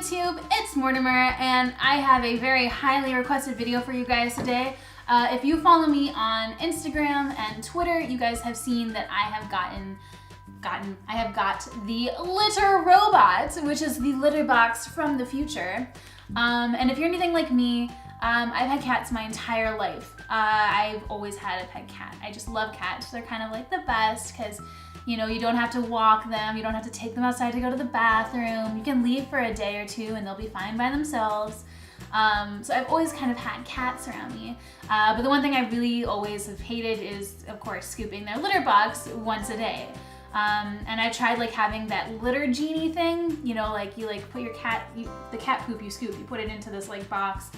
YouTube, it's Mortimer, and I have a very highly requested video for you guys today. If you follow me on Instagram and Twitter, you guys have seen that I have got the litter robot, which is the litter box from the future. And if you're anything like me, I've had cats my entire life. I've always had a pet cat. I just love cats. They're kind of like the best because, you know, you don't have to walk them, you don't have to take them outside to go to the bathroom. You can leave for a day or two and they'll be fine by themselves. So I've always kind of had cats around me. But the one thing I really always have hated is, of course, scooping their litter box once a day. And I tried like having that litter genie thing, you know, like you like put your the cat poop you scoop, you put it into this like box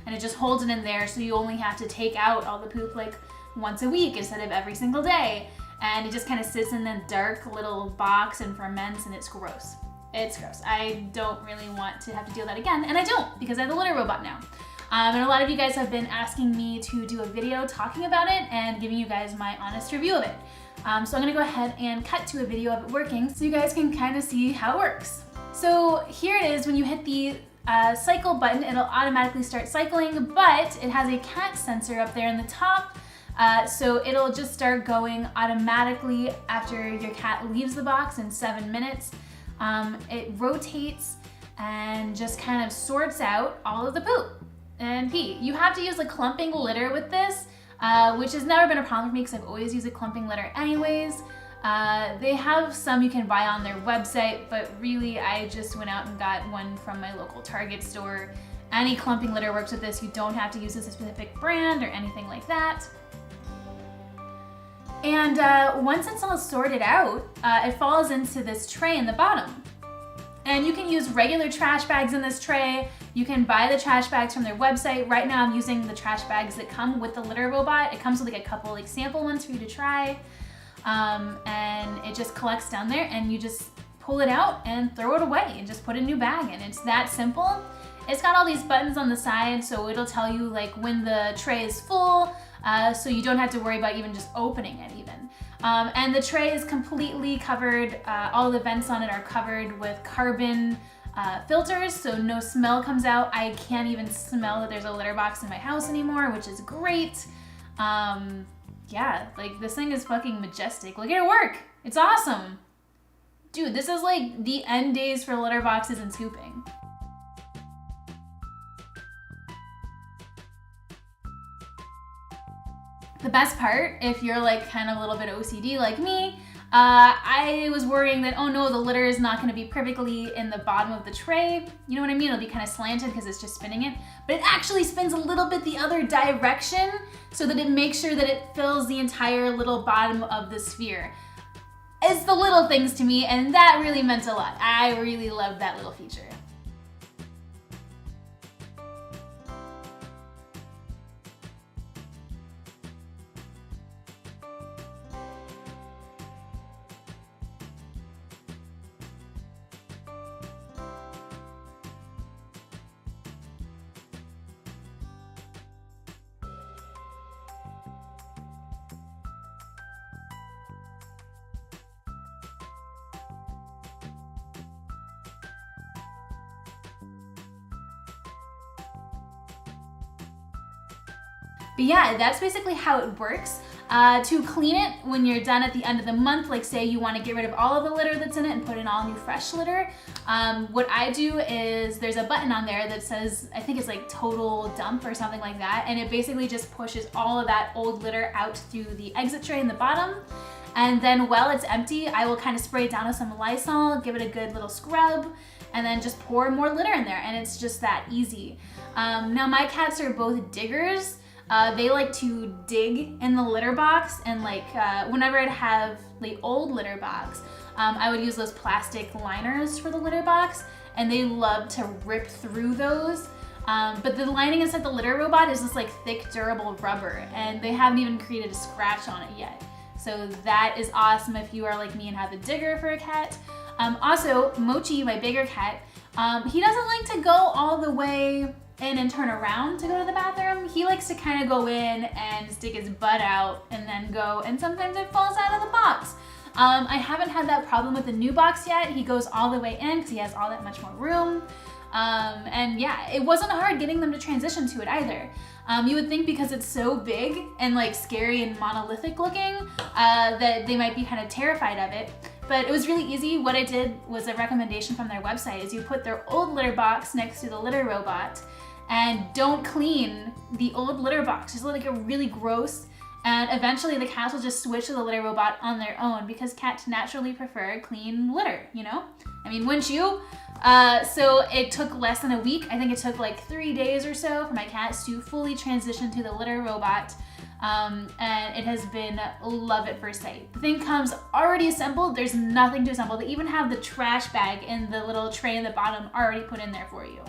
and it just holds it in there, so you only have to take out all the poop like once a week instead of every single day. And it just kind of sits in the dark little box and ferments, and it's gross. It's gross. I don't really want to have to deal with that again, and I don't, because I have the litter robot now. And a lot of you guys have been asking me to do a video talking about it and giving you guys my honest review of it. So I'm gonna go ahead and cut to a video of it working so you guys can kind of see how it works. So here it is. When you hit the cycle button, it'll automatically start cycling, but it has a cat sensor up there in the top. So it'll just start going automatically after your cat leaves the box in 7 minutes. It rotates and just kind of sorts out all of the poop and pee. You have to use a clumping litter with this, which has never been a problem for me because I've always used a clumping litter anyways. They have some you can buy on their website, but really I just went out and got one from my local Target store. Any clumping litter works with this. You don't have to use a specific brand or anything like that. And once it's all sorted out, it falls into this tray in the bottom. And you can use regular trash bags in this tray. You can buy the trash bags from their website. Right now I'm using the trash bags that come with the litter robot. It comes with like a couple like sample ones for you to try. And it just collects down there and you just pull it out and throw it away and just put a new bag in. It's that simple. It's got all these buttons on the side, so it'll tell you like when the tray is full, so you don't have to worry about even just opening it even. And the tray is completely covered, all the vents on it are covered with carbon filters, so no smell comes out. I can't even smell that there's a litter box in my house anymore, which is great. Yeah, like this thing is fucking majestic. Look at it work. It's awesome. Dude, this is like the end days for litter boxes and scooping. The best part, if you're like kind of a little bit OCD like me, I was worrying that, oh no, the litter is not going to be perfectly in the bottom of the tray. You know what I mean? It'll be kind of slanted because it's just spinning it. But it actually spins a little bit the other direction so that it makes sure that it fills the entire little bottom of the sphere. It's the little things to me, and that really meant a lot. I really loved that little feature. But yeah, that's basically how it works. To clean it when you're done at the end of the month, like say you want to get rid of all of the litter that's in it and put in all new fresh litter, what I do is there's a button on there that says, I think it's like total dump or something like that, and it basically just pushes all of that old litter out through the exit tray in the bottom. And then while it's empty, I will kind of spray it down with some Lysol, give it a good little scrub, and then just pour more litter in there, and it's just that easy. Now my cats are both diggers. They like to dig in the litter box, and like whenever I'd have the old litter box, I would use those plastic liners for the litter box, and they love to rip through those. But the lining inside the litter robot is this like thick, durable rubber, and they haven't even created a scratch on it yet. So that is awesome if you are like me and have a digger for a cat. Also, Mochi, my bigger cat, he doesn't like to go all the way in and turn around to go to the bathroom. He likes to kind of go in and stick his butt out and then go, and sometimes it falls out of the box. I haven't had that problem with the new box yet. He goes all the way in because he has all that much more room. And yeah, it wasn't hard getting them to transition to it either. You would think because it's so big and like scary and monolithic looking that they might be kind of terrified of it. But it was really easy. What I did was a recommendation from their website is you put their old litter box next to the litter robot and don't clean the old litter box. Just let it get really gross. And eventually the cats will just switch to the litter robot on their own because cats naturally prefer clean litter, you know? I mean, wouldn't you? So it took less than a week. I think it took like 3 days or so for my cats to fully transition to the litter robot. And it has been love at first sight. The thing comes already assembled. There's nothing to assemble. They even have the trash bag in the little tray in the bottom already put in there for you.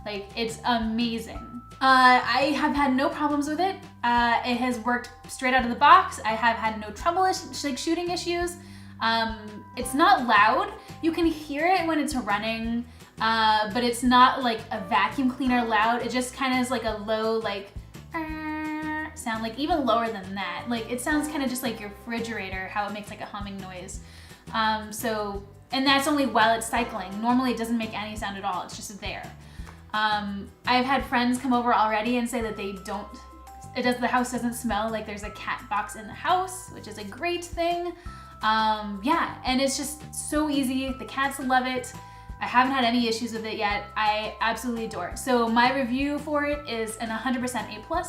Like, it's amazing. I have had no problems with it. It has worked straight out of the box. I have had no trouble like shooting issues. It's not loud. You can hear it when it's running, but it's not like a vacuum cleaner loud. It just kind of is like a low, like, sound, like even lower than that. Like, it sounds kind of just like your refrigerator, how it makes like a humming noise. And that's only while it's cycling. Normally it doesn't make any sound at all. It's just there. I've had friends come over already and say that the house doesn't smell like there's a cat box in the house, which is a great thing. Yeah, and it's just so easy. The cats love it. I haven't had any issues with it yet. I absolutely adore it. So my review for it is an 100% A+.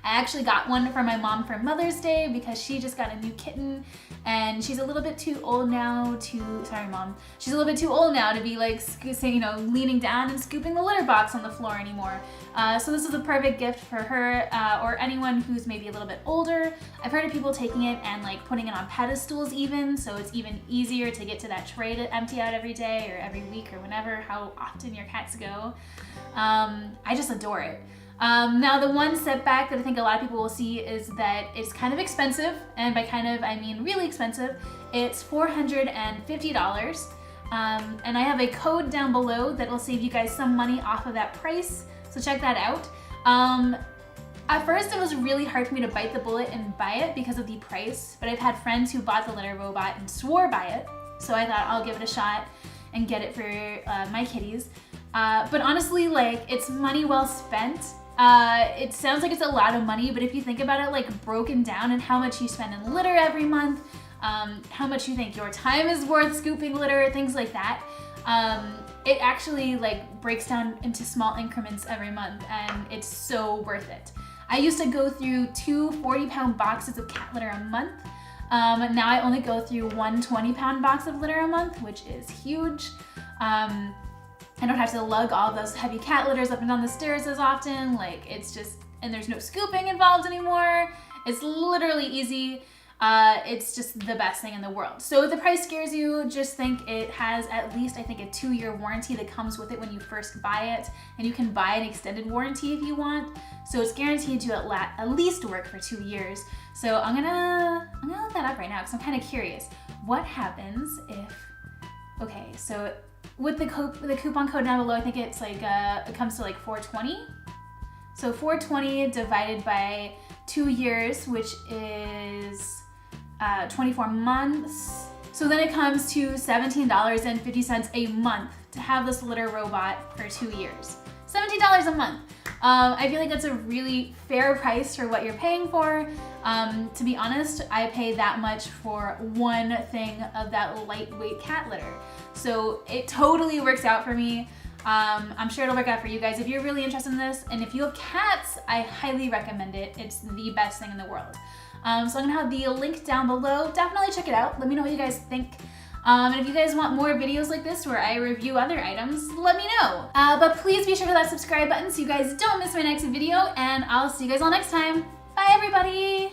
I actually got one for my mom for Mother's Day because she just got a new kitten and she's a little bit too old now sorry mom, she's a little bit too old now to be like, leaning down and scooping the litter box on the floor anymore. So this is a perfect gift for her or anyone who's maybe a little bit older. I've heard of people taking it and like putting it on pedestals even, so it's even easier to get to that tray to empty out every day or every week or whenever, how often your cats go. I just adore it. Now the one setback that I think a lot of people will see is that it's kind of expensive, and by kind of I mean really expensive. It's $450, and I have a code down below that will save you guys some money off of that price, so check that out. At first it was really hard for me to bite the bullet and buy it because of the price, but I've had friends who bought the litter robot and swore by it, so I thought I'll give it a shot and get it for my kitties. But honestly, like, it's money well spent. It sounds like it's a lot of money, but if you think about it, like broken down and how much you spend in litter every month, how much you think your time is worth scooping litter, things like that, it actually like breaks down into small increments every month, and it's so worth it. I used to go through 2 40-pound boxes of cat litter a month. Now I only go through 1 20-pound box of litter a month, which is huge. I don't have to lug all those heavy cat litters up and down the stairs as often. Like, it's just, and there's no scooping involved anymore. It's literally easy. It's just the best thing in the world. So if the price scares you, just think it has at least, I think, a 2-year warranty that comes with it when you first buy it, and you can buy an extended warranty if you want. So it's guaranteed to at least work for 2 years. So I'm gonna look that up right now because I'm kind of curious. What happens if, okay, so with the coupon code down below, I think it's like, it comes to like $420. So $420 divided by 2 years, which is 24 months. So then it comes to $17.50 a month to have this litter robot for 2 years. $17 a month. I feel like that's a really fair price for what you're paying for. To be honest, I pay that much for one thing of that lightweight cat litter. So it totally works out for me. I'm sure it'll work out for you guys if you're really interested in this. And if you have cats, I highly recommend it. It's the best thing in the world. So I'm gonna have the link down below. Definitely check it out. Let me know what you guys think. And if you guys want more videos like this where I review other items, let me know. But please be sure to hit that subscribe button so you guys don't miss my next video, and I'll see you guys all next time. Bye everybody!